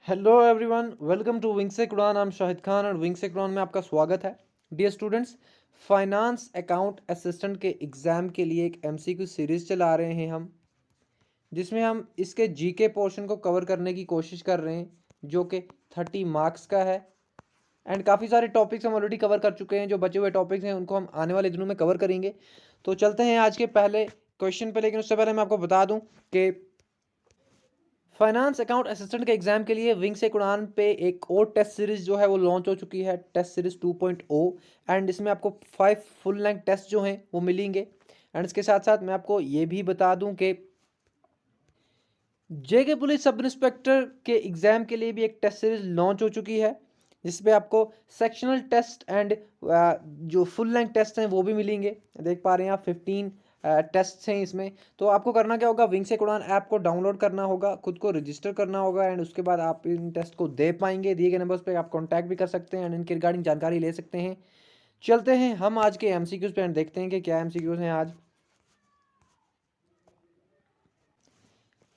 Hello everyone, welcome to विंग से Quran. I am Shahid Khan और विंग से कुरान में आपका स्वागत है। Dear students, finance account assistant के एग्ज़ाम के लिए एक एमसीक्यू सीरीज़ चला रहे हैं हम, जिसमें हम इसके जीके पोर्शन को कवर करने की कोशिश कर रहे हैं, जो कि 30 मार्क्स का है। एंड काफ़ी सारे टॉपिक्स हम ऑलरेडी कवर कर चुके हैं। जो बचे हुए टॉपिक्स हैं उनको हम आने वाले दिनों में कवर करेंगे। तो चलते हैं आज के पहले क्वेश्चन पे, लेकिन उससे पहले मैं आपको बता दूं कि फाइनेंस अकाउंट असिस्टेंट के एग्जाम के लिए विंग से कुरान पे एक और टेस्ट सीरीज जो है वो लॉन्च हो चुकी है, टेस्ट सीरीज 2.0। एंड इसमें आपको 5 फुल लेंथ टेस्ट जो हैं वो मिलेंगे। एंड इसके साथ साथ मैं आपको ये भी बता दूं कि जेके पुलिस सब इंस्पेक्टर के एग्जाम के लिए भी एक टेस्ट सीरीज लॉन्च हो चुकी है, जिसपे आपको सेक्शनल टेस्ट एंड जो फुल लेंथ टेस्ट हैं वो भी मिलेंगे। देख पा रहे हैं आप 15 टेस्ट हैं इसमें। तो आपको करना क्या होगा, विंग से कुरान ऐप को डाउनलोड करना होगा, खुद को रजिस्टर करना होगा एंड उसके बाद आप इन टेस्ट को दे पाएंगे। दिए गए नंबर्स पे आप कॉन्टैक्ट भी कर सकते हैं एंड इनके रिगार्डिंग जानकारी ले सकते हैं। चलते हैं हम आज के एमसीक्यूज पे एंड देखते हैं कि क्या एमसीक्यूज हैं आज।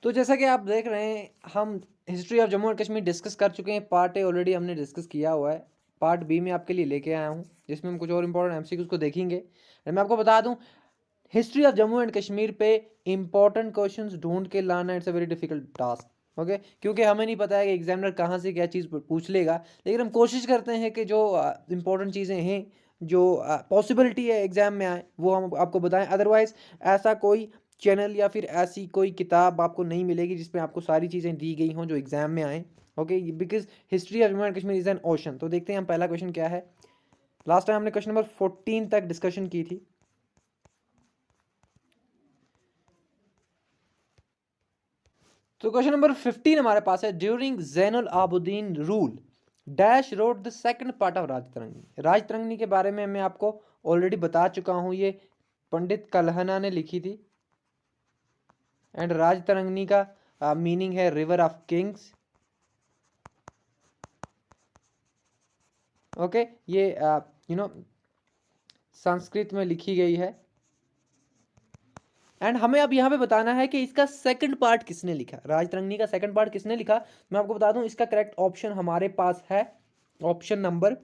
तो जैसा कि आप देख रहे हैं, हम history of Jammu and Kashmir discuss कर चुके हैं। पार्ट ए ऑलरेडी हमने डिस्कस किया हुआ है। पार्ट बी में आपके लिए लेके आया हूँ, जिसमें हम कुछ और इंपॉर्टेंट एमसीक्यूज को देखेंगे। एंड मैं आपको बता दूं, history of Jammu and Kashmir पे इंपॉर्टेंट क्वेश्चंस ढूंढ के लाना it's a very difficult task. Okay, क्योंकि हमें नहीं पता है कि एग्जामिनर कहाँ से क्या चीज़ पूछ लेगा, लेकिन हम कोशिश करते हैं कि जो इंपॉर्टेंट चीज़ें हैं, जो पॉसिबिलिटी है एग्जाम में आए, वो हम आपको बताएं। अदरवाइज ऐसा कोई चैनल या फिर ऐसी कोई किताब आपको नहीं मिलेगी जिसमें आपको सारी चीज़ें दी गई हों जो एग्जाम में आए। Okay, because history of Jammu and Kashmir is an ocean. तो देखते हैं हम पहला क्वेश्चन क्या है। लास्ट टाइम हमने क्वेश्चन नंबर 14 तक डिस्कशन की थी। तो क्वेश्चन नंबर 15 हमारे पास है, during Zainul Abidin rule dash wrote the second part of Rajatarangini. Rajatarangini के बारे में मैं आपको ऑलरेडी बता चुका हूँ, ये पंडित कल्हना ने लिखी थी। एंड राजतरंगी का मीनिंग है रिवर ऑफ किंग्स। ओके, ये संस्कृत में लिखी गई है। एंड हमें अब यहाँ पे बताना है कि इसका सेकंड पार्ट किसने लिखा, राजतरंगी का सेकंड पार्ट किसने लिखा। मैं आपको बता दूं, इसका करेक्ट ऑप्शन हमारे पास है ऑप्शन नंबर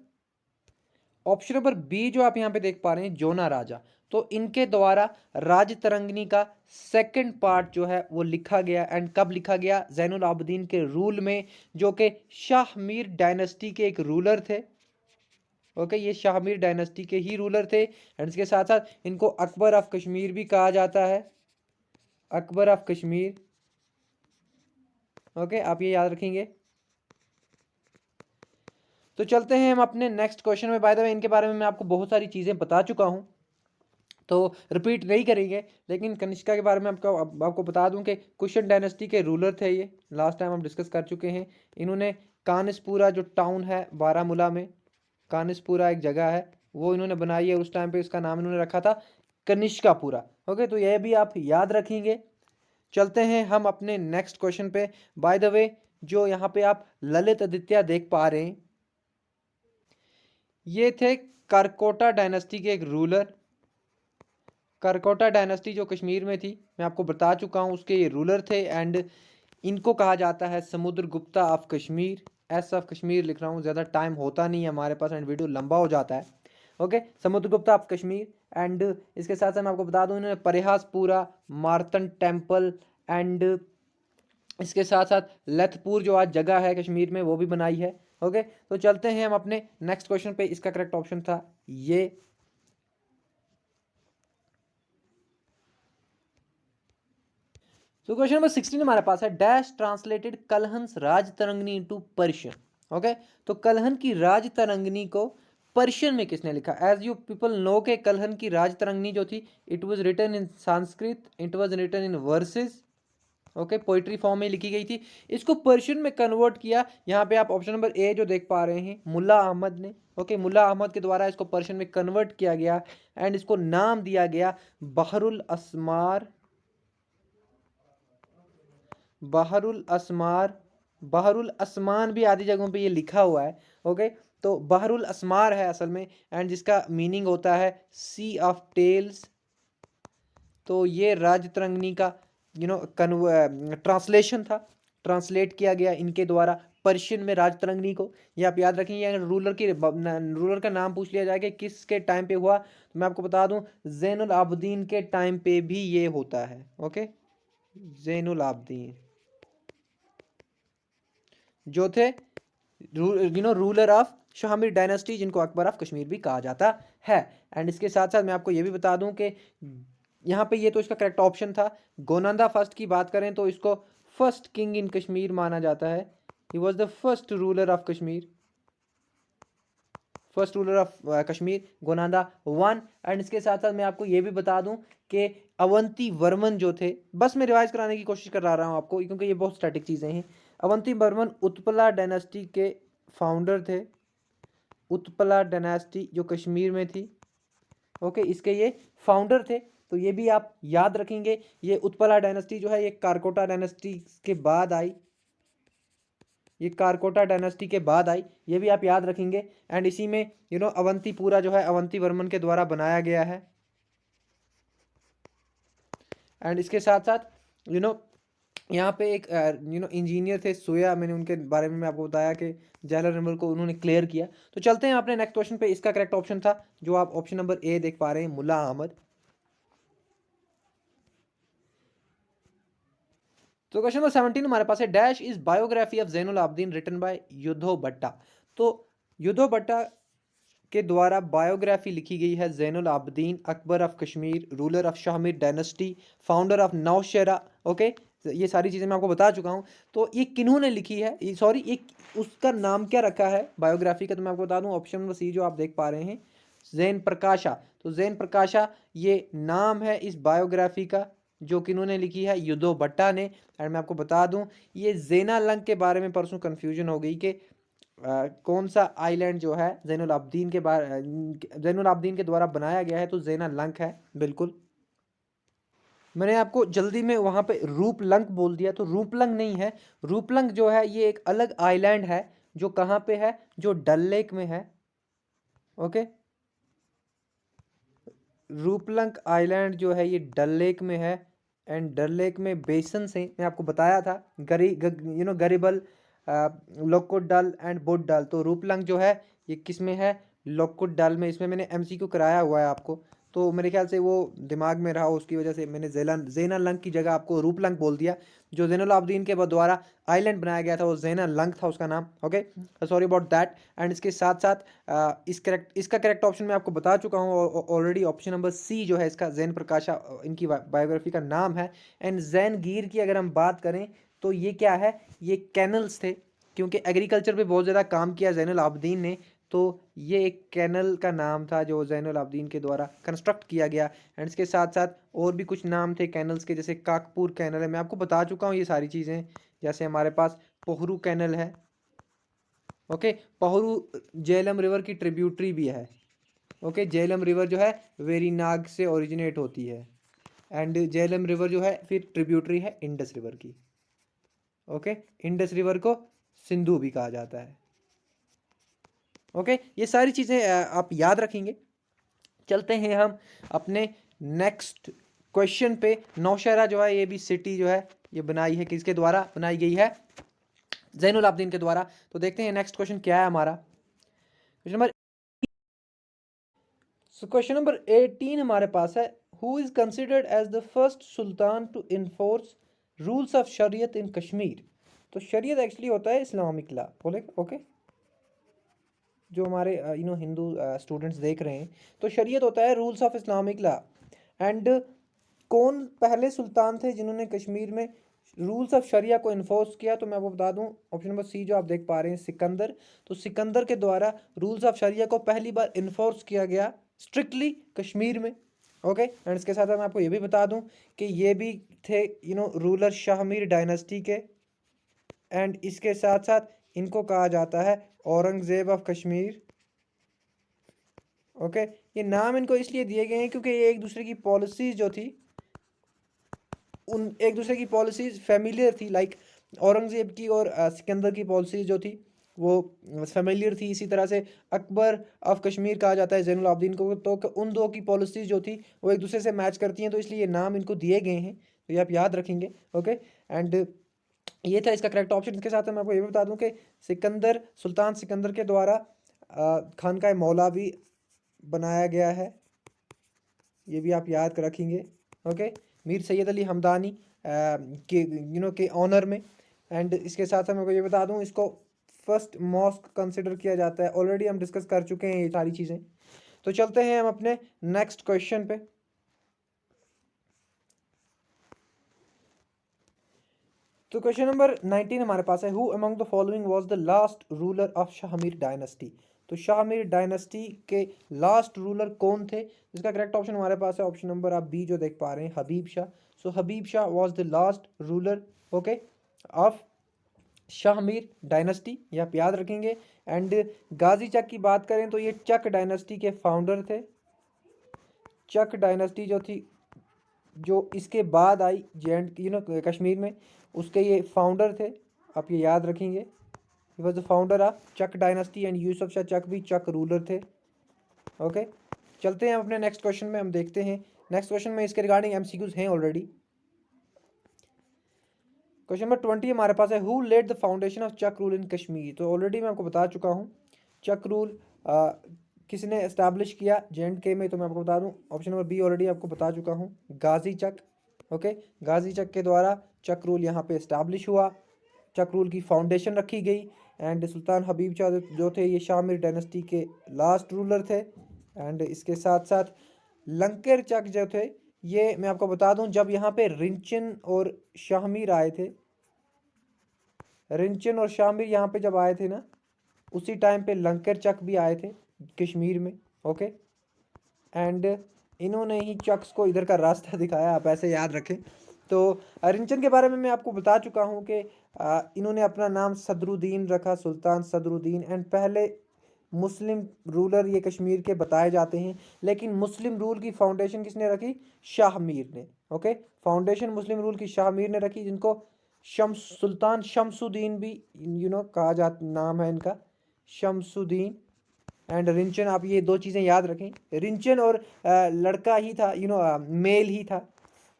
बी, जो आप यहाँ पे देख पा रहे हैं, जोना राजा। तो इनके द्वारा राजतरंगिणी का सेकंड पार्ट जो है वो लिखा गया। एंड कब लिखा गया, जैनुल आबदीन के रूल में, जो कि शाह मीर डायनेस्टी के एक रूलर थे। ओके, ये शाह मीर डायनेस्टी के ही रूलर थे। एंड इसके साथ साथ इनको अकबर ऑफ कश्मीर भी कहा जाता है, अकबर ऑफ कश्मीर। ओके, आप ये याद रखेंगे। तो चलते हैं हम अपने नेक्स्ट क्वेश्चन में। बाय द वे, इनके बारे में मैं आपको बहुत सारी चीज़ें बता चुका हूँ, तो रिपीट नहीं करेंगे। लेकिन कनिष्का के बारे में आपको बता दूं कि कुशन डायनेस्टी के रूलर थे ये। लास्ट टाइम हम डिस्कस कर चुके हैं। इन्होंने कानिसपुरा जो टाउन है बारामूला में, कानिसपुरा एक जगह है, वो इन्होंने बनाई है। उस टाइम पे इसका नाम इन्होंने रखा था कनिष्कापुरा। ओके, तो यह भी आप याद रखेंगे। चलते हैं हम अपने नेक्स्ट क्वेश्चन पे। बाय द वे, जो यहाँ पे आप ललित आदित्य देख पा रहे हैं, ये थे करकोटा डायनेस्टी के एक रूलर। करकोटा डायनेस्टी जो कश्मीर में थी, मैं आपको बता चुका हूँ, उसके ये रूलर थे। एंड इनको कहा जाता है Samudragupta of Kashmir. S of Kashmir लिख रहा हूँ, ज़्यादा टाइम होता नहीं है हमारे पास एंड वीडियो लंबा हो जाता है। Okay, Samudragupta of Kashmir. And इसके साथ साथ मैं आपको बता दूँ, इन्होंने परिहासपुरा, मार्तन टेम्पल एंड इसके साथ साथ लथपुर जो आज जगह है कश्मीर में, वो भी बनाई है। ओके, तो चलते हैं हम अपने नेक्स्ट क्वेश्चन पे। इसका करेक्ट ऑप्शन था ये। तो क्वेश्चन नंबर 16 हमारे पास है, dash translated Kalhana's Rajatarangini into Persian. Okay, तो कलहन की राजतरंगिणी को पर्शियन में किसने लिखा। एज यू पीपल नो के कलहन की राजतरंगिणी जो थी, it was written in Sanskrit, it was written in verses. Okay, poetry form में लिखी गई थी। इसको पर्शियन में कन्वर्ट किया, यहाँ पे आप ऑप्शन नंबर ए जो देख पा रहे हैं, मुल्ला अहमद ने। ओके, मुल्ला अहमद के द्वारा इसको पर्शियन में कन्वर्ट किया गया एंड इसको नाम दिया गया बहरुल असमार। बहरुल असमार, बहरुल असमान भी आदि जगहों पे ये लिखा हुआ है। ओके, तो बहरुल असमार है असल में, एंड जिसका मीनिंग होता है सी ऑफ टेल्स। तो ये राजतरंगिणी का ट्रांसलेशन था, ट्रांसलेट किया गया इनके द्वारा पर्शियन में राज तरंगनी को, ये आप याद रखेंगे। अगर रूलर का नाम पूछ लिया जाए कि किसके टाइम पे हुआ, तो मैं आपको बता दूं ज़ैनुल आबदीन के टाइम पे भी ये होता है। ओके, ज़ैनुल आबदीन जो थे रूलर ऑफ शाहमीर डायनेस्टी, जिनको अकबर ऑफ कश्मीर भी कहा जाता है। एंड इसके साथ साथ मैं आपको ये भी बता दूं कि यहाँ पे ये तो इसका करेक्ट ऑप्शन था। गोनांदा फर्स्ट की बात करें तो इसको फर्स्ट किंग इन कश्मीर माना जाता है। He was the first ruler of Kashmir, first ruler of Kashmir, Gonanda one. And इसके साथ साथ मैं आपको ये भी बता दूं कि अवंती वर्मन जो थे, बस मैं रिवाइज कराने की कोशिश कर रहा हूँ आपको क्योंकि ये बहुत स्टैटिक चीज़ें हैं। अवंती वर्मन उत्पला डायनेस्टी के फाउंडर थे, उत्पला डायनेस्टी जो कश्मीर में थी। ओके, इसके ये फाउंडर थे, तो ये भी आप याद रखेंगे। ये उत्पला डायनेस्टी जो है ये कारकोटा डायनेस्टी के बाद आई, ये कारकोटा डायनेस्टी के बाद आई, ये भी आप याद रखेंगे। एंड इसी में अवंतीपुरा जो है अवंती वर्मन के द्वारा बनाया गया है। एंड इसके साथ साथ यहाँ पे एक इंजीनियर थे सोया, मैंने उनके बारे में आपको बताया कि जेलर नंबर को उन्होंने क्लियर किया। तो चलते हैं अपने नेक्स्ट क्वेश्चन पे। इसका करेक्ट ऑप्शन था जो आप ऑप्शन नंबर ए देख पा रहे हैं, मुल्ला अहमद। तो क्वेश्चन नंबर 17 हमारे पास है, dash is biography of Zainul Abidin written by Yodha Bhatta. तो युद्धो भट्टा के द्वारा बायोग्राफी लिखी गई है Zainul Abidin, Akbar of Kashmir, ruler of Shahmir dynasty, founder of Nowshera. Okay, ये सारी चीज़ें मैं आपको बता चुका हूँ। तो ये किन्होंने लिखी है, सॉरी एक उसका नाम क्या रखा है बायोग्राफी का, तो मैं आपको बता दूँ ऑप्शन नंबर सी जो आप देख पा रहे हैं, ज़ैन प्रकाशा। तो ज़ैन प्रकाशा ये नाम है इस बायोग्राफी का जो किन्होंने लिखी है, युद्धो भट्टा ने। एंड मैं आपको बता दूं ये ज़ैना लंग के बारे में परसों कन्फ्यूजन हो गई कि कौन सा आइलैंड जो है ज़ैनुल आबदीन के ज़ैनुल आबदीन के द्वारा बनाया गया है, तो ज़ैना लंग है बिल्कुल। मैंने आपको जल्दी में वहाँ पे रूपलंग बोल दिया, तो रूपलंग नहीं है। रूपलंग जो है ये एक अलग आइलैंड है जो कहाँ पे है, जो डल लेक में है। ओके, रूपलंग आइलैंड जो है ये डल लेक में है। एंड डल लेक में बेसन से मैं आपको बताया था गरीबल, लोकुट डल एंड बोट डल। तो रूपलंग जो है ये किस में है, लोकुट डल में। इसमें मैंने एमसीक्यू कराया हुआ है आपको, तो मेरे ख्याल से वो दिमाग में रहा, उसकी वजह से मैंने ज़ैना लंग की जगह आपको रूपलंग बोल दिया। जो ज़ैनुल आबदीन के द्वारा आइलैंड बनाया गया था वो ज़ैना लंग था उसका नाम। Okay, sorry about that. And इसके साथ साथ इसका करेक्ट ऑप्शन मैं आपको बता चुका हूँ ऑलरेडी, ऑप्शन नंबर सी जो है इसका, ज़ैन प्रकाशा इनकी बायोग्राफी का नाम है। एंड ज़ैन गीर की अगर हम बात करें तो ये क्या है, ये कैनल्स थे, क्योंकि एग्रीकल्चर पे बहुत ज़्यादा काम किया ज़ैनुल आबदीन ने, तो ये एक कैनल का नाम था जो ज़ैनुल आबदीन के द्वारा कंस्ट्रक्ट किया गया। एंड इसके साथ साथ और भी कुछ नाम थे कैनल्स के, जैसे काकपुर कैनल है, मैं आपको बता चुका हूँ ये सारी चीज़ें। जैसे हमारे पास पोहरू कैनल है। ओके, पोहरू झेलम रिवर की ट्रिब्यूटरी भी है। ओके, झेलम रिवर जो है वेरीनाग से ओरिजिनेट होती है। एंड झेलम रिवर जो है फिर ट्रिब्यूटरी है इंडस रिवर की। ओके, इंडस रिवर को सिंधु भी कहा जाता है। ओके, ये सारी चीज़ें आप याद रखेंगे। चलते हैं हम अपने नेक्स्ट क्वेश्चन पे। नौशहरा जो है ये भी सिटी जो है ये बनाई है, किसके द्वारा बनाई गई है, ज़ैनुल आबदीन के द्वारा। तो देखते हैं नेक्स्ट क्वेश्चन क्या है हमारा। क्वेश्चन नंबर 18 हमारे पास है, who is considered as the first sultan to enforce rules of shariat in Kashmir. तो शरीयत एक्चुअली होता है इस्लामिक लॉ। बोले ओके, जो हमारे हिंदू स्टूडेंट्स देख रहे हैं, तो शरीयत होता है rules of Islamic law. And कौन पहले सुल्तान थे जिन्होंने कश्मीर में रूल्स ऑफ शरिया को इन्फोर्स किया, तो मैं आपको बता दूं ऑप्शन नंबर सी जो आप देख पा रहे हैं, सिकंदर। तो सिकंदर के द्वारा रूल्स ऑफ शरिया को पहली बार इन्फोर्स किया गया स्ट्रिक्टली कश्मीर में। ओके, एंड इसके साथ मैं आपको ये भी बता दूं कि ये भी थे रूलर शाहमीर डायनेस्टी के। एंड इसके साथ साथ इनको कहा जाता है औरंगजेब ऑफ कश्मीर। ओके, ये नाम इनको इसलिए दिए गए हैं क्योंकि ये एक दूसरे की पॉलिसीज जो थी, उन एक दूसरे की पॉलिसीज फेमिलियर थी। लाइक औरंगजेब की और सिकंदर की पॉलिसीज जो थी वो फेमिलियर थी। इसी तरह से अकबर ऑफ कश्मीर कहा जाता है ज़ैनुल आबदीन को, तो उन दो की पॉलिसीज जो थी वो एक दूसरे से मैच करती हैं, तो इसलिए ये नाम इनको दिए गए हैं, तो ये आप याद रखेंगे। ओके, एंड ये था इसका करेक्ट ऑप्शन। इसके साथ मैं आपको ये भी बता दूं कि सिकंदर, सुल्तान सिकंदर के द्वारा खानकाह मौला भी बनाया गया है, ये भी आप याद रखेंगे। ओके, मीर सैयद अली हमदानी के के ऑनर में। एंड इसके साथ मैं आपको ये बता दूं, इसको फर्स्ट मॉस्क कंसिडर किया जाता है। ऑलरेडी हम डिस्कस कर चुके हैं ये सारी चीज़ें। तो चलते हैं हम अपने नेक्स्ट क्वेश्चन पे। तो क्वेश्चन नंबर 19 हमारे पास है, who among the following was the last ruler of Shahmir dynasty. तो शाहमीर डायनेस्टी के लास्ट रूलर कौन थे? इसका करेक्ट ऑप्शन हमारे पास है ऑप्शन नंबर आप बी जो देख पा रहे हैं, Habib Shah. So Habib Shah was the last ruler, okay, of Shahmir dynasty, ये आप याद रखेंगे। एंड गाजी चक की बात करें तो ये चक डायनेस्टी के फाउंडर थे। चक डायनेस्टी जो थी, जो इसके बाद आई जे एंड कश्मीर में, उसके ये फाउंडर थे, आप ये याद रखेंगे। He was the founder of Chak dynasty and Yusuf Shah Chak भी चक रूलर थे। ओके, चलते हैं अपने नेक्स्ट क्वेश्चन में। हम देखते हैं नेक्स्ट क्वेश्चन में इसके रिगार्डिंग एमसीक्यूज हैं ऑलरेडी। क्वेश्चन नंबर 20 हमारे पास है, who led the foundation of Chak rule in Kashmir. तो ऑलरेडी मैं आपको बता चुका हूँ चक रूल किसने एस्टैब्लिश किया जे में। तो मैं आपको बता दूं ऑप्शन नंबर बी ऑलरेडी आपको बता चुका हूं, गाजी चक। ओके, गाजी चक के द्वारा चक रूल यहाँ पे एस्टैब्लिश हुआ, चक रूल की फाउंडेशन रखी गई। एंड सुल्तान हबीब शाह जो थे ये शाहमीर डायनेस्टी के लास्ट रूलर थे। एंड इसके साथ साथ लंकेर चक जो थे, ये मैं आपको बता दूं जब यहाँ पे रिंचन और शाहमीर आए थे, रिंचन और शाहमीर यहाँ पे जब आए थे ना, उसी टाइम पे लंकेर चक भी आए थे कश्मीर में। ओके, एंड इन्होंने ही चक्स को इधर का रास्ता दिखाया, आप ऐसे याद रखें। तो रिंचन के बारे में मैं आपको बता चुका हूँ कि इन्होंने अपना नाम सदरुद्दीन रखा, सुल्तान सदरुद्दीन। एंड पहले मुस्लिम रूलर ये कश्मीर के बताए जाते हैं, लेकिन मुस्लिम रूल की फाउंडेशन किसने रखी? शाहमीर ने। ओके, फाउंडेशन मुस्लिम रूल की शाहमीर ने रखी, जिनको सुल्तान शमसुद्दीन भी कहा जाता, नाम है इनका शमसुद्दीन। एंड रिंचन, आप ये दो चीज़ें याद रखें, रिंचन और लड़का ही था, मेल ही था,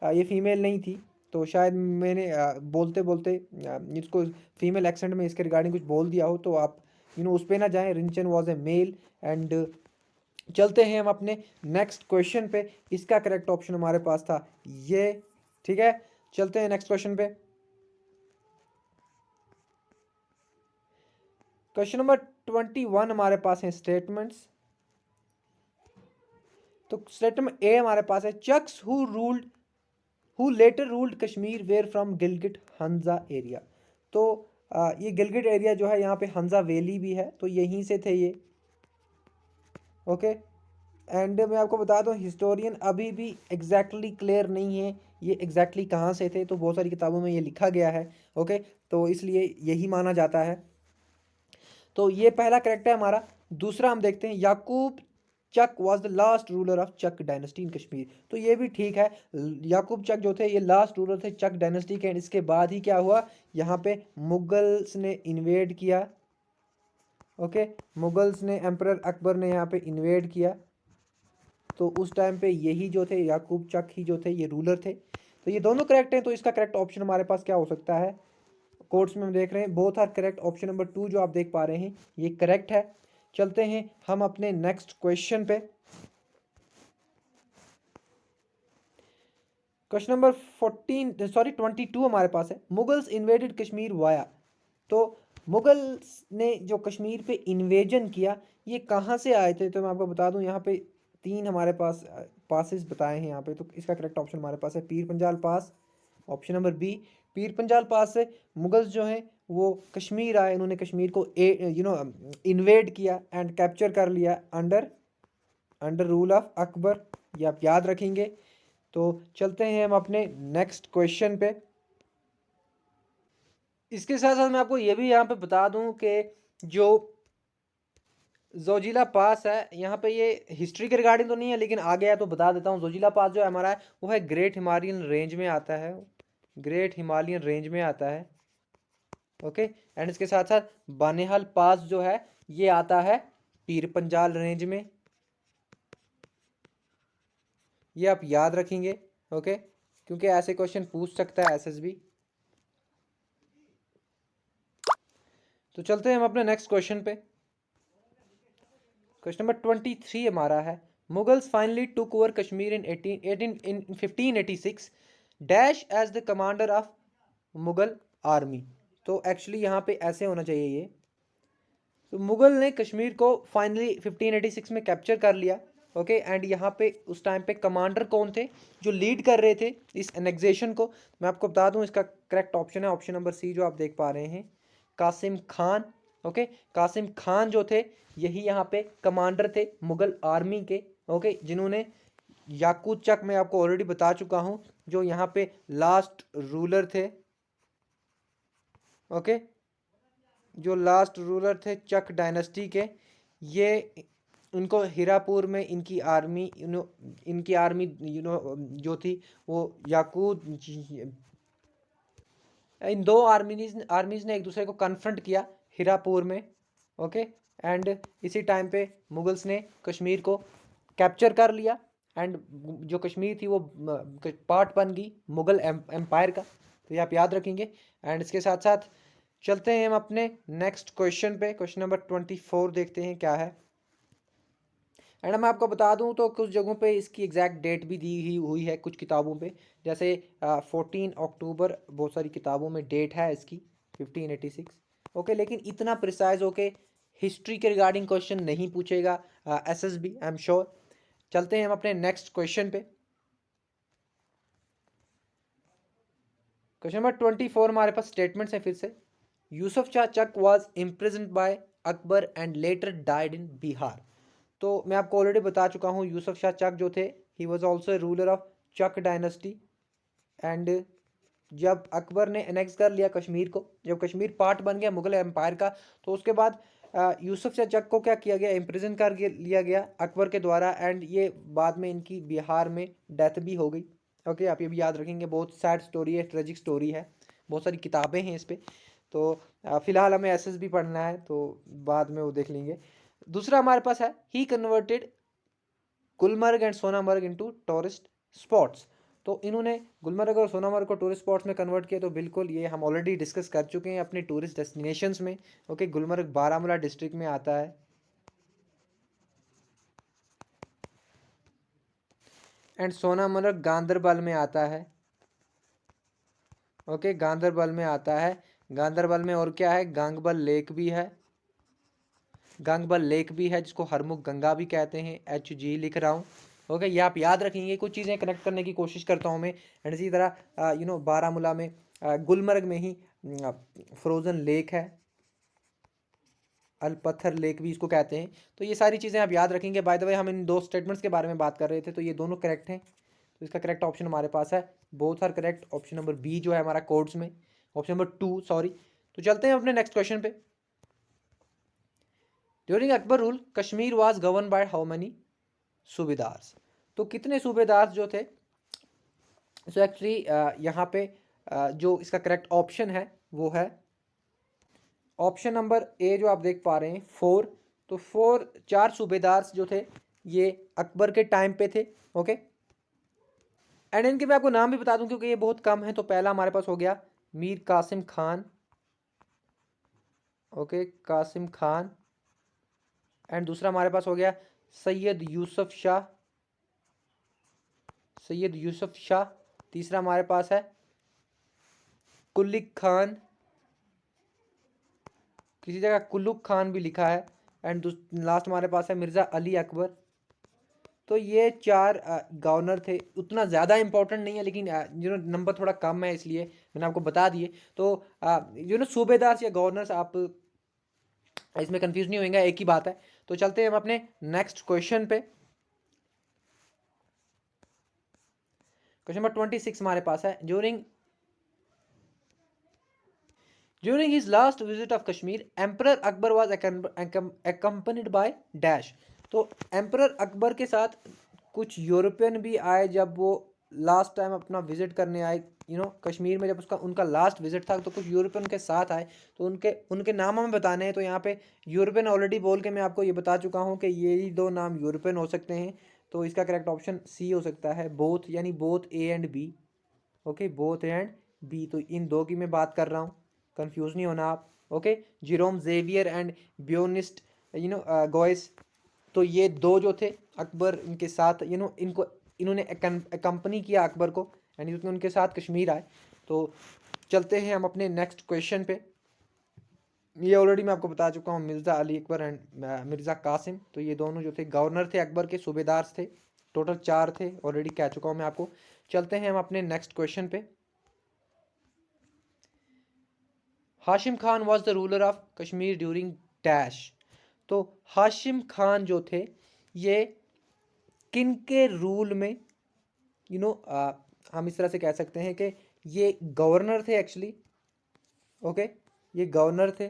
ये फीमेल नहीं थी। तो शायद मैंने बोलते बोलते इसको फीमेल एक्सेंट में इसके रिगार्डिंग कुछ बोल दिया हो, तो आप उस पर ना जाएं। Rinchan was a male. And चलते हैं हम अपने नेक्स्ट क्वेश्चन पे। इसका करेक्ट ऑप्शन हमारे पास था ये, ठीक है। चलते हैं नेक्स्ट क्वेश्चन पे। क्वेश्चन नंबर 21 हमारे पास है स्टेटमेंट्स। तो स्टेटमेंट ए हमारे पास है, Chaks who later ruled Kashmir were from Gilgit Hunza area. तो ये गिलगिट एरिया जो है, यहाँ पे हंजा वैली भी है, तो यहीं से थे ये। ओके, एंड मैं आपको बता दूं हिस्टोरियन अभी भी एग्जैक्टली क्लियर नहीं है ये एग्जैक्टली कहाँ से थे, तो बहुत सारी किताबों में ये लिखा गया है। ओके, तो इसलिए यही माना जाता है। तो ये पहला करेक्ट है हमारा। दूसरा हम देखते हैं, Yakub Chak was the last ruler of Chak dynasty in Kashmir. तो ये भी ठीक है, याकूब चक जो थे ये लास्ट रूलर थे चक डायनेस्टी के। इसके बाद ही क्या हुआ, यहाँ पे मुगल्स ने इन्वेड किया। ओके, मुगल्स ने, एम्परर अकबर ने यहाँ पे इन्वेड किया। तो उस टाइम पे यही जो थे याकूब चक ही जो थे ये रूलर थे। तो ये दोनों करेक्ट हैं। तो इसका करेक्ट ऑप्शन हमारे पास क्या हो सकता है? कोर्ट्स में हम देख रहे हैं both are correct. Option number 2 जो आप देख पा रहे हैं ये करेक्ट है। चलते हैं हम अपने नेक्स्ट क्वेश्चन पे। क्वेश्चन नंबर 22 हमारे पास है, मुगल्स इन्वेडेड कश्मीर वाया। तो मुगल्स ने जो कश्मीर पे इन्वेजन किया, ये कहाँ से आए थे? तो मैं आपको बता दूं, यहाँ पे 3 हमारे पास पासेस बताए हैं यहाँ पे। तो इसका करेक्ट ऑप्शन हमारे पास है पीर पंजाल पास, option number B. Pir Panjal पास से मुगल्स जो हैं वो कश्मीर आए, उन्होंने कश्मीर को इन्वेड किया एंड कैप्चर कर लिया under under rule of Akbar, ये आप याद रखेंगे। तो चलते हैं हम अपने नेक्स्ट क्वेश्चन पे। इसके साथ साथ मैं आपको ये भी यहाँ पे बता दूं कि जो जोजिला पास है, यहाँ पे ये हिस्ट्री के रिगार्डिंग तो नहीं है, लेकिन आ गया तो बता देता हूँ। जोजिला पास जो है हमारा है, वो है ग्रेट हिमालयन रेंज में आता है, ग्रेट हिमालयन रेंज में आता है। ओके, एंड इसके साथ साथ बानेहाल पास जो है ये आता है पीर पंजाल रेंज में, ये आप याद रखेंगे। ओके, क्योंकि ऐसे क्वेश्चन पूछ सकता है एसएसबी। तो चलते हैं हम अपने नेक्स्ट क्वेश्चन पे। क्वेश्चन नंबर 23 हमारा है, Mughals finally took over Kashmir in 1586 dash as the commander of Mughal army. तो एक्चुअली यहाँ पे ऐसे होना चाहिए ये, तो मुगल ने कश्मीर को फाइनली 1586 में कैप्चर कर लिया। ओके एंड यहाँ पे उस टाइम पे कमांडर कौन थे जो लीड कर रहे थे इस एनेक्सेशन को? मैं आपको बता दूं, इसका करेक्ट ऑप्शन है ऑप्शन नंबर सी, जो आप देख पा रहे हैं, कासिम खान। ओके, कासिम खान जो थे यही यहाँ पे कमांडर थे मुगल आर्मी के। ओके, जिन्होंने याकूत चक मैं आपको ऑलरेडी बता चुका हूँ, जो यहाँ पे लास्ट रूलर थे। ओके, जो लास्ट रूलर थे चक डायनेस्टी के, ये इनको हीरापुर में इनकी आर्मी जो थी वो याकूत, इन दो आर्मीज ने एक दूसरे को कन्फ्रंट किया हीरापुर में। ओके एंड इसी टाइम पे मुगल्स ने कश्मीर को कैप्चर कर लिया एंड जो कश्मीर थी वो पार्ट बन गई मुगल एम्पायर का। तो ये आप याद रखेंगे। एंड इसके साथ साथ चलते हैं हम अपने नेक्स्ट क्वेश्चन पे। क्वेश्चन नंबर 24 देखते हैं क्या है। एंड मैं आपको बता दूं तो कुछ जगहों पे इसकी एग्जैक्ट डेट भी दी ही हुई है कुछ किताबों पे, जैसे 14 अक्टूबर बहुत सारी किताबों में डेट है इसकी 1586। ओके, लेकिन इतना प्रिसाइज होके हिस्ट्री के रिगार्डिंग क्वेश्चन नहीं पूछेगा एसएसबी, आई एम श्योर। चलते हैं हम अपने नेक्स्ट क्वेश्चन पे। क्वेश्चन नंबर 24 हमारे पास स्टेटमेंट्स हैं फिर से। Yusuf Shah Chak was imprisoned by Akbar and later died in Bihar. तो मैं आपको ऑलरेडी बता चुका हूँ, यूसुफ शाह चक जो थे ही was also ruler of Chak dynasty. And जब अकबर ने एनेक्स कर लिया कश्मीर को, जब कश्मीर पार्ट बन गया मुगल एम्पायर का, तो उसके बाद यूसुफ शाह चक को क्या किया गया, इम्प्रिजन कर लिया गया अकबर के द्वारा। एंड ये बाद में इनकी बिहार में डेथ भी हो गई। ओके, आप ये भी याद रखेंगे, बहुत सैड स्टोरी है, ट्रेजिक स्टोरी है, बहुत सारी किताबें हैं इस पर। तो फिलहाल हमें एसएसबी पढ़ना है तो बाद में वो देख लेंगे। दूसरा हमारे पास है, he converted Gulmarg and Sonamarg into tourist spots. तो इन्होंने गुलमर्ग और सोनामर्ग को टूरिस्ट स्पॉट्स में कन्वर्ट किया। तो बिल्कुल ये हम ऑलरेडी डिस्कस कर चुके हैं अपने टूरिस्ट डेस्टिनेशंस में। ओके, गुलमर्ग बारामूला डिस्ट्रिक्ट में आता है एंड सोनामर्ग गांदरबल में आता है। ओके, गांदरबल में आता है। गांदरबल में और क्या है, गांगबल लेक भी है, गंगबल लेक भी है जिसको हरमुख गंगा भी कहते हैं, HG लिख रहा हूँ। ओके, ये आप याद रखेंगे, कुछ चीज़ें कनेक्ट करने की कोशिश करता हूँ मैं। एंड इसी तरह बारामूला में गुलमर्ग में ही फ्रोजन लेक है, अलपत्थर लेक भी इसको कहते हैं। तो ये सारी चीज़ें आप याद रखेंगे। बाय द वे, हम इन दो स्टेटमेंट्स के बारे में बात कर रहे थे, तो ये दोनों करेक्ट हैं। तो इसका करेक्ट ऑप्शन हमारे पास है, both are correct, option number B जो है हमारा कोड्स में, ऑप्शन नंबर 2 सॉरी। तो चलते हैं अपने नेक्स्ट क्वेश्चन पे। During Akbar rule Kashmir was govern by how many subedars. तो कितने सूबेदार जो थे? सो एक्चुअली यहाँ पे जो इसका करेक्ट ऑप्शन है वो है ऑप्शन नंबर ए, जो आप देख पा रहे हैं 4। तो 4 सूबेदार जो थे ये अकबर के टाइम पे थे। ओके, एंड इनके मैं आपको नाम भी बता दूं क्योंकि ये बहुत कम है। तो पहला हमारे पास हो गया मीर कासिम खान। ओके, कासिम खान। एंड दूसरा हमारे पास हो गया सैयद यूसुफ शाह, सैयद यूसुफ शाह। तीसरा हमारे पास है कुलिक खान, किसी जगह कुलुक खान भी लिखा है। एंड लास्ट हमारे पास है मिर्ज़ा अली अकबर। तो ये 4 गवर्नर थे, उतना ज़्यादा इंपॉर्टेंट नहीं है, लेकिन नंबर थोड़ा कम है इसलिए मैंने आपको बता दिए। तो सूबेदार या गवर्नर्स आप इसमें कंफ्यूज नहीं होंगे, एक ही बात है। तो चलते हैं हम अपने नेक्स्ट क्वेश्चन पे। क्वेश्चन नंबर 26 हमारे पास है, during his last visit of Kashmir emperor Akbar was accompanied by dash. तो एम्परर अकबर के साथ कुछ यूरोपियन भी आए जब वो लास्ट टाइम अपना विजिट करने आए कश्मीर में, जब उनका लास्ट विजिट था तो कुछ यूरोपियन के साथ आए। तो उनके नाम हमें बताने हैं। तो यहाँ पे यूरोपियन ऑलरेडी बोल के मैं आपको ये बता चुका हूँ कि ये ही 2 नाम यूरोपियन हो सकते हैं। तो इसका करेक्ट ऑप्शन सी हो सकता है, बोथ, यानी both A and B. Okay, both A and B. तो इन 2 की मैं बात कर रहा हूँ, कंफ्यूज नहीं होना आप। Okay, Jerome Xavier and Benedict Goes. तो ये दो जो थे अकबर इनके साथ इन्होंने कंपनी किया अकबर को, एंड उनके साथ कश्मीर आए। तो चलते हैं हम अपने नेक्स्ट क्वेश्चन पे। ये ऑलरेडी मैं आपको बता चुका हूँ, मिर्ज़ा अली अकबर एंड मिर्ज़ा कासिम। तो ये दोनों जो थे गवर्नर थे अकबर के, सूबेदार थे, टोटल 4 थे, ऑलरेडी कह चुका हूँ मैं आपको। चलते हैं हम अपने नेक्स्ट क्वेश्चन पे। Hashim Khan was the ruler of Kashmir during dash. तो हाशिम खान जो थे ये किन के रूल में, हम इस तरह से कह सकते हैं कि ये गवर्नर थे एक्चुअली। ओके, ये गवर्नर थे,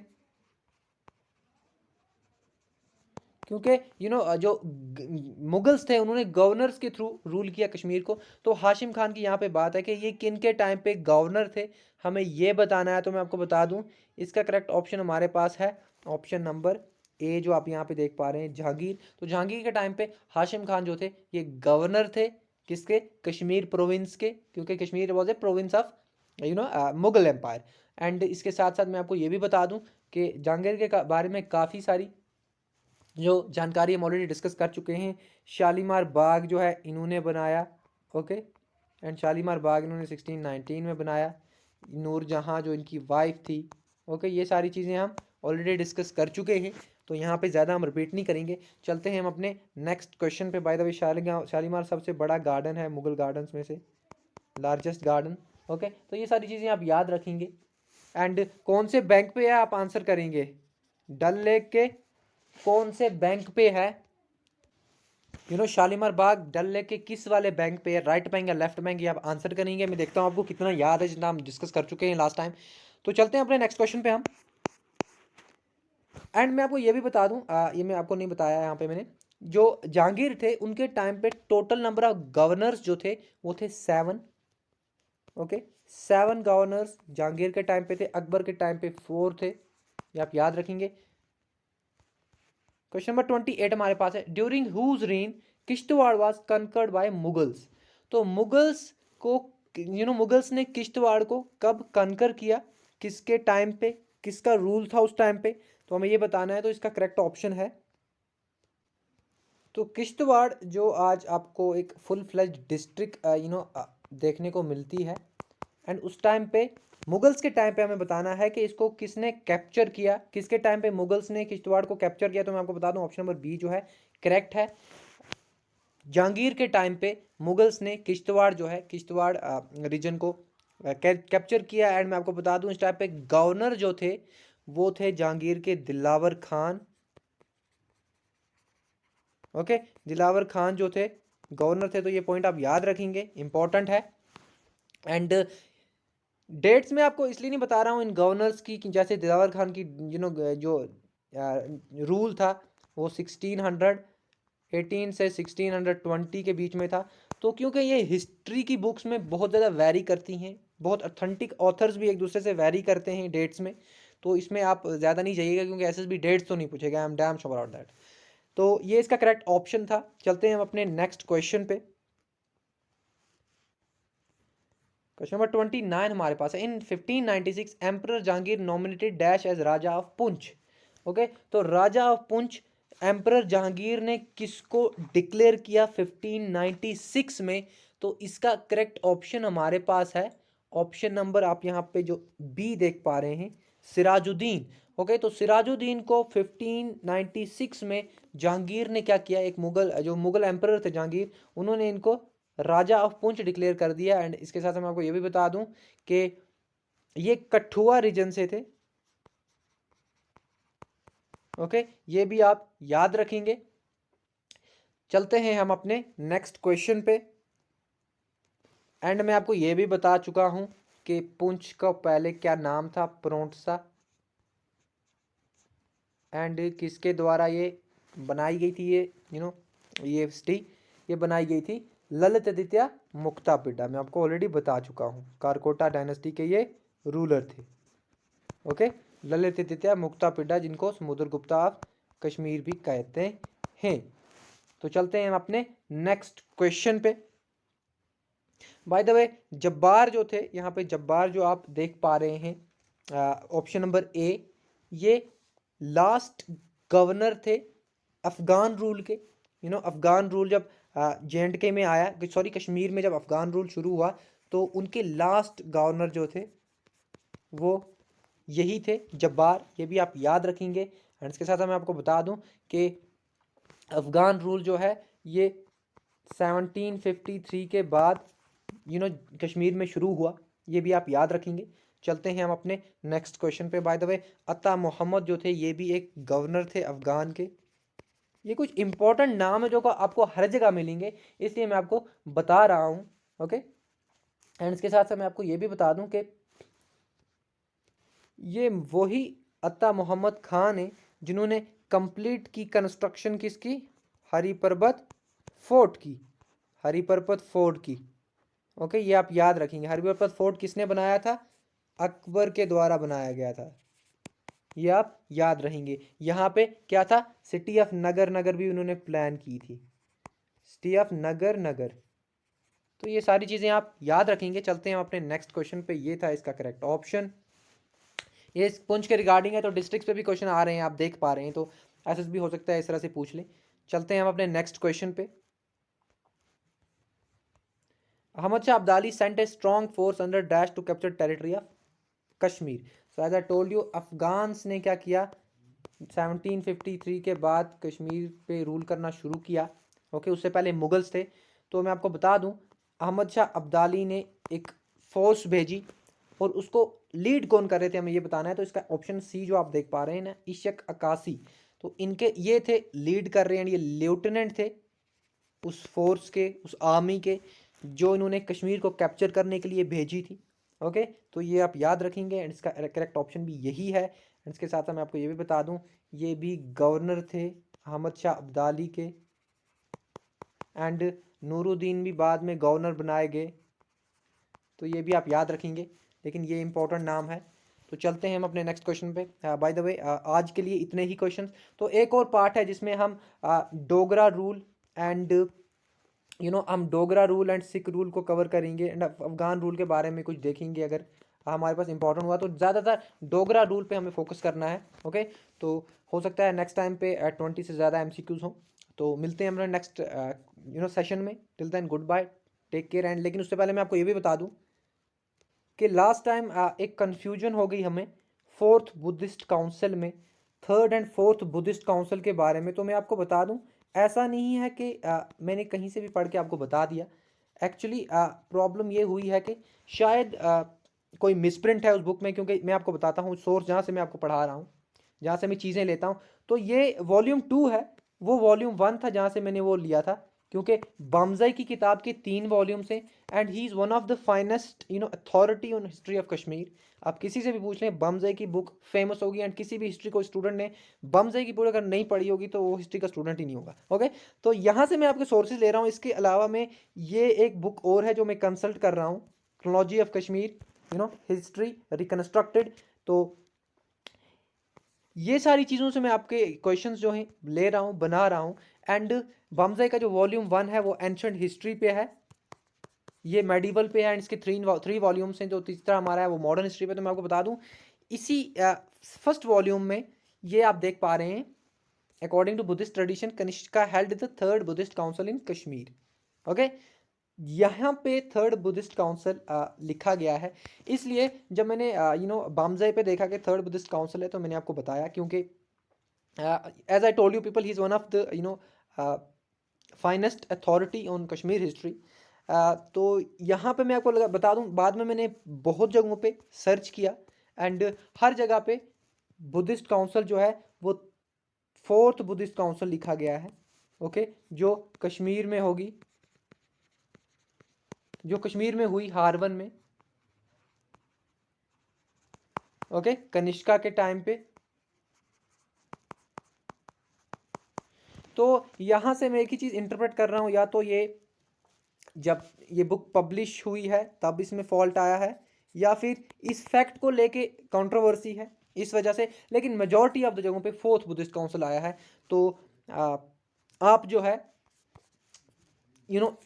क्योंकि जो मुगल्स थे उन्होंने गवर्नर्स के थ्रू रूल किया कश्मीर को। तो हाशिम खान की यहाँ पे बात है कि ये किन के टाइम पे गवर्नर थे, हमें ये बताना है। तो मैं आपको बता दूं, इसका करेक्ट ऑप्शन हमारे पास है ऑप्शन नंबर ए, जो आप यहाँ पे देख पा रहे हैं, जहांगीर। तो जहांगीर के टाइम पे हाशिम खान जो थे ये गवर्नर थे, किसके, कश्मीर प्रोविंस के, क्योंकि Kashmir was a province of Mughal empire. And इसके साथ साथ मैं आपको ये भी बता दूं कि जहांगीर के बारे में काफ़ी सारी जो जानकारी हम ऑलरेडी डिस्कस कर चुके हैं। शालीमार बाग जो है इन्होंने बनाया, ओके, एंड शालीमार बाग इन्होंने 1619 में बनाया। नूरजहाँ जो इनकी वाइफ थी, ओके, ये सारी चीज़ें हम ऑलरेडी डिस्कस कर चुके हैं, तो यहाँ पे ज़्यादा हम रिपीट नहीं करेंगे। चलते हैं हम अपने नेक्स्ट क्वेश्चन पे। बाय द वे शालीमार सबसे बड़ा गार्डन है मुगल गार्डन्स में से, लार्जेस्ट गार्डन। ओके, तो ये सारी चीज़ें आप याद रखेंगे। एंड कौन से बैंक पे है आप आंसर करेंगे, डल लेक के कौन से बैंक पे है, शालीमार बाग डल लेक के किस वाले बैंक पे है, राइट बैंक या लेफ्ट बैंक, ये आप आंसर करेंगे। मैं देखता हूँ आपको कितना याद है, जितना हम डिस्कस कर चुके हैं लास्ट टाइम। तो चलते हैं अपने नेक्स्ट क्वेश्चन पे हम। एंड मैं आपको ये भी बता दूं, ये मैं आपको नहीं बताया यहाँ पे मैंने, जो जहांगीर थे उनके टाइम पे टोटल नंबर ऑफ गवर्नर्स जो थे वो थे 7। ओके, 7 गवर्नर्स जहांगीर के टाइम पे थे, अकबर के टाइम पे 4 थे, ये आप याद रखेंगे। क्वेश्चन नंबर 28 हमारे पास है, during whose reign Kishtwar was conquered by Mughals. तो मुगल्स को मुगल्स ने किश्तवाड़ को कब कंकर किया, किसके टाइम पे, किसका रूल था उस टाइम पे, तो हमें ये बताना है। तो इसका करेक्ट ऑप्शन है, तो किश्तवाड़ जो आज आपको एक फुल फ्लेज डिस्ट्रिक्ट देखने को मिलती है, एंड उस टाइम पे मुगल्स के टाइम पे हमें बताना है कि इसको किसने कैप्चर किया, किसके टाइम पे मुगल्स ने किश्तवाड़ को कैप्चर किया। तो मैं आपको बता दूं ऑप्शन नंबर बी जो है करेक्ट है। जहांगीर के टाइम पे मुगल्स ने किश्तवाड़ जो है, किश्तवाड़ रीजन को कैप्चर किया। एंड मैं आपको बता दूं इस टाइम पे गवर्नर जो थे वो थे जहांगीर के दिलावर खान। ओके, दिलावर खान जो थे गवर्नर थे, तो ये पॉइंट आप याद रखेंगे, इंपॉर्टेंट है। एंड डेट्स में आपको इसलिए नहीं बता रहा हूँ इन गवर्नर्स की, कि जैसे दिलावर खान की जो रूल था वो 1618 से 1620 के बीच में था। तो क्योंकि ये हिस्ट्री की बुक्स में बहुत ज़्यादा वैरी करती हैं, बहुत ऑथेंटिक ऑथर्स भी एक दूसरे से वैरी करते हैं डेट्स में, तो इसमें आप ज़्यादा नहीं जाइएगा, क्योंकि एसएसबी डेट्स तो नहीं पूछेगा, I am damn sure about that. तो ये इसका करेक्ट ऑप्शन था। चलते हैं हम अपने नेक्स्ट क्वेश्चन पे। क्वेश्चन नंबर 29 हमारे पास है, in 1596 emperor Jahangir nominated dash as Raja of Poonch. Okay, तो राजा ऑफ पुंछ एम्परर जहांगीर ने किसको डिक्लेयर किया 1596 में। तो इसका करेक्ट ऑप्शन हमारे पास है ऑप्शन नंबर, आप यहाँ पे जो बी देख पा रहे हैं, सिराजुद्दीन। ओके, तो सिराजुद्दीन को 1596 में जहांगीर ने क्या किया, एक जो मुगल एम्परर थे जहांगीर, उन्होंने इनको राजा ऑफ पुंछ डिक्लेयर कर दिया। एंड इसके साथ मैं आपको ये भी बता दूं कि ये कठुआ रीजन से थे। ओके, ये भी आप याद रखेंगे। चलते हैं हम अपने नेक्स्ट क्वेश्चन पे। एंड मैं आपको ये भी बता चुका हूं कि पुंछ का पहले क्या नाम था, प्रोंटसा, एंड किसके द्वारा ये बनाई गई थी, ये ये सिटी ये बनाई गई थी ललित आदित्य मुक्तापिड्डा। मैं आपको ऑलरेडी बता चुका हूँ, कारकोटा डायनेस्टी के ये रूलर थे। ओके, ललित आदित्य मुक्तापिड्डा, जिनको समुद्रगुप्ता ऑफ कश्मीर भी कहते हैं। तो चलते हैं हम अपने नेक्स्ट क्वेश्चन पे। बाय द वे जब्बार जो थे, यहाँ पे जब्बार जो आप देख पा रहे हैं, ऑप्शन नंबर ए, ये लास्ट गवर्नर थे अफ़गान रूल के। अफ़गान रूल जब JNK में आया, सॉरी कश्मीर में जब अफ़गान रूल शुरू हुआ तो उनके लास्ट गवर्नर जो थे वो यही थे, जब्बार। ये भी आप याद रखेंगे। एंड इसके साथ मैं आपको बता दूं कि अफ़गान रूल जो है ये 1753 के बाद कश्मीर में शुरू हुआ। ये भी आप याद रखेंगे। चलते हैं हम अपने नेक्स्ट क्वेश्चन पे। बाय द वे, अता मोहम्मद जो थे ये भी एक गवर्नर थे अफ़गान के। ये कुछ इंपॉर्टेंट नाम है जो को आपको हर जगह मिलेंगे, इसलिए मैं आपको बता रहा हूँ। ओके, एंड इसके साथ साथ मैं आपको ये भी बता दूं कि ये वही अता मोहम्मद खान है जिन्होंने कंप्लीट की कंस्ट्रक्शन किसकी, हरी पर्वत फोर्ट की, हरी पर्वत फोर्ट की। ओके, ये आप याद रखेंगे। हरी पर्वत फोर्ट किसने बनाया था? अकबर के द्वारा बनाया गया था। ये आप याद रहेंगे। यहाँ पे क्या था? सिटी ऑफ नगर, नगर भी उन्होंने प्लान की थी, सिटी ऑफ नगर नगर। तो ये सारी चीज़ें आप याद रखेंगे। चलते हैं हम अपने नेक्स्ट क्वेश्चन पे। ये था इसका करेक्ट ऑप्शन। ये पुंछ के रिगार्डिंग है तो डिस्ट्रिक्ट पे भी क्वेश्चन आ रहे हैं, आप देख पा रहे हैं, तो SSB हो सकता है इस तरह से पूछ ले। चलते हैं हम अपने नेक्स्ट क्वेश्चन पे। Ahmad Shah Abdali sent a strong force under dash to capture territory of Kashmir. So as I told you, Afghans ने क्या किया, 1753 के बाद कश्मीर पे रूल करना शुरू किया। ओके, उससे पहले मुगल्स थे। तो मैं आपको बता दूं, अहमद शाह अब्दाली ने एक फोर्स भेजी और उसको लीड कौन कर रहे थे हमें ये बताना है। तो इसका ऑप्शन सी जो आप देख पा रहे हैं ना, इशक अकासी, तो इनके ये थे लीड कर रहे हैं, ये लेफ्टिनेंट थे उस फोर्स के, उस आर्मी के जो इन्होंने कश्मीर को कैप्चर करने के लिए भेजी थी। ओके, तो ये आप याद रखेंगे एंड इसका करेक्ट ऑप्शन भी यही है। एंड इसके साथ मैं आपको ये भी बता दूं, ये भी गवर्नर थे अहमद शाह अब्दाली के, एंड नूरुद्दीन भी बाद में गवर्नर बनाए गए। तो ये भी आप याद रखेंगे, लेकिन ये इंपॉर्टेंट नाम है। तो चलते हैं हम अपने नेक्स्ट क्वेश्चन पे। बाय द वे, आज के लिए इतने ही क्वेश्चन। तो एक और पार्ट है जिसमें हम डोगरा रूल एंड हम Dogra rule and sick rule को कवर करेंगे एंड अफगान रूल के बारे में कुछ देखेंगे अगर हमारे पास इंपॉर्टेंट हुआ तो। ज़्यादातर डोगरा रूल पे हमें फोकस करना है। ओके, तो हो सकता है नेक्स्ट टाइम पे 20 से ज़्यादा MCQs हों। तो मिलते हैं हमारे नेक्स्ट सेशन में। Till then good bye, take care. And लेकिन उससे पहले मैं आपको ये भी बता दूं कि लास्ट टाइम एक कन्फ्यूजन हो गई हमें फोर्थ बुद्धिस्ट काउंसिल में, third and fourth Buddhist council के बारे में। तो मैं आपको बता दूं, ऐसा नहीं है कि मैंने कहीं से भी पढ़ के आपको बता दिया। एक्चुअली प्रॉब्लम ये हुई है कि शायद कोई मिसप्रिंट है उस बुक में, क्योंकि मैं आपको बताता हूँ सोर्स जहाँ से मैं आपको पढ़ा रहा हूँ, जहाँ से मैं चीज़ें लेता हूँ। तो ये वॉल्यूम 2 है, वो वॉल्यूम 1 था जहाँ से मैंने वो लिया था, क्योंकि बामज़ई की किताब के 3 वॉल्यूम्स हैं and he is one of the finest authority on history of Kashmir. आप किसी से भी पूछ लें, बामज़ई की बुक फेमस होगी एंड किसी भी हिस्ट्री को स्टूडेंट ने बामज़ई की बुक अगर नहीं पढ़ी होगी तो वो हिस्ट्री का स्टूडेंट ही नहीं होगा। ओके, तो यहाँ से मैं आपके सोर्सेज ले रहा हूँ। इसके अलावा मैं ये एक बुक और है जो मैं कंसल्ट कर रहा हूँ, chronology of Kashmir, history reconstructed. तो ये सारी चीज़ों से मैं आपके क्वेश्चंस जो हैं ले रहा हूँ, बना रहा हूँ। एंड बामज़ई का जो वॉल्यूम 1 है वो एंशंट हिस्ट्री पे है, ये मेडिवल पे है एंड इसके 3 वॉल्यूम्स हैं। जो तीसरा हमारा है वो मॉडर्न हिस्ट्री पे। तो मैं आपको बता दूं, इसी फर्स्ट वॉल्यूम में ये आप देख पा रहे हैं, according to Buddhist tradition Kanishka held the third Buddhist council in Kashmir. Okay, यहाँ पे थर्ड बुद्धिस्ट काउंसिल लिखा गया है। इसलिए जब मैंने बामज़ई पे देखा कि थर्ड बुद्धिस्ट काउंसिल है तो मैंने आपको बताया, क्योंकि as I told you people, he is one of the finest authority on Kashmir history. तो यहाँ पे मैं आपको बता दूँ, बाद में मैंने बहुत जगहों पे सर्च किया एंड हर जगह पे बुद्धिस्ट काउंसिल जो है वो फोर्थ बुद्धिस्ट काउंसिल लिखा गया है। ओके, जो कश्मीर में होगी, जो कश्मीर में हुई हारवन में। ओके, कनिष्का के टाइम पे। तो यहाँ से मैं एक ही चीज़ इंटरप्रेट कर रहा हूँ, या तो ये जब ये बुक पब्लिश हुई है तब इसमें फॉल्ट आया है, या फिर इस फैक्ट को लेके कंट्रोवर्सी है इस वजह से। लेकिन मेजॉरिटी ऑफ द जगहों पे फोर्थ बुद्धिस्ट काउंसिल आया है। तो आप जो है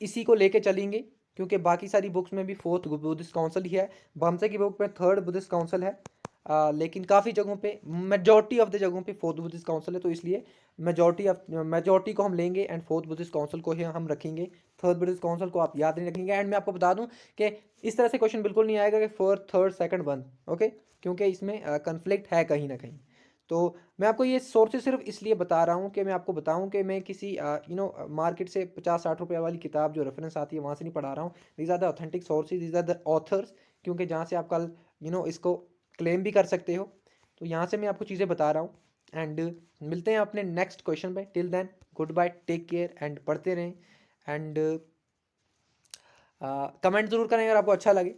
इसी को लेके चलेंगे, क्योंकि बाकी सारी बुक्स में भी फोर्थ बुद्धिस्ट काउंसिल ही है। बामसे की बुक में थर्ड बुद्धिस्ट काउंसिल है। लेकिन काफ़ी जगहों पे, मेजॉरिटी ऑफ द जगहों पे फोर्थ बुद्धिस्ट काउंसिल है, तो इसलिए मेजॉरिटी को हम लेंगे एंड फोर्थ बुद्धिस्ट काउंसिल को ही हम रखेंगे। थर्ड बुद्धिस्ट काउंसिल को आप याद नहीं रखेंगे। एंड मैं आपको बता दूं कि इस तरह से क्वेश्चन बिल्कुल नहीं आएगा कि fourth, third, second, one, okay, क्योंकि इसमें कन्फ्लिक्ट है कहीं ना कहीं। तो मैं आपको ये सोर्सेज सिर्फ इसलिए बता रहा हूँ कि मैं आपको बताऊँ कि मैं किसी मार्केट से 50-60 रुपये वाली किताब जो रेफरेंस आती है वहाँ से नहीं पढ़ा रहा हूँ। These are the authentic sources, these are the authors, क्योंकि जहाँ से आप कल इसको क्लेम भी कर सकते हो। तो यहाँ से मैं आपको चीज़ें बता रहा हूँ। एंड मिलते हैं अपने नेक्स्ट क्वेश्चन पे। Till then good bye, take care and पढ़ते रहें। एंड कमेंट ज़रूर करें अगर आपको अच्छा लगे।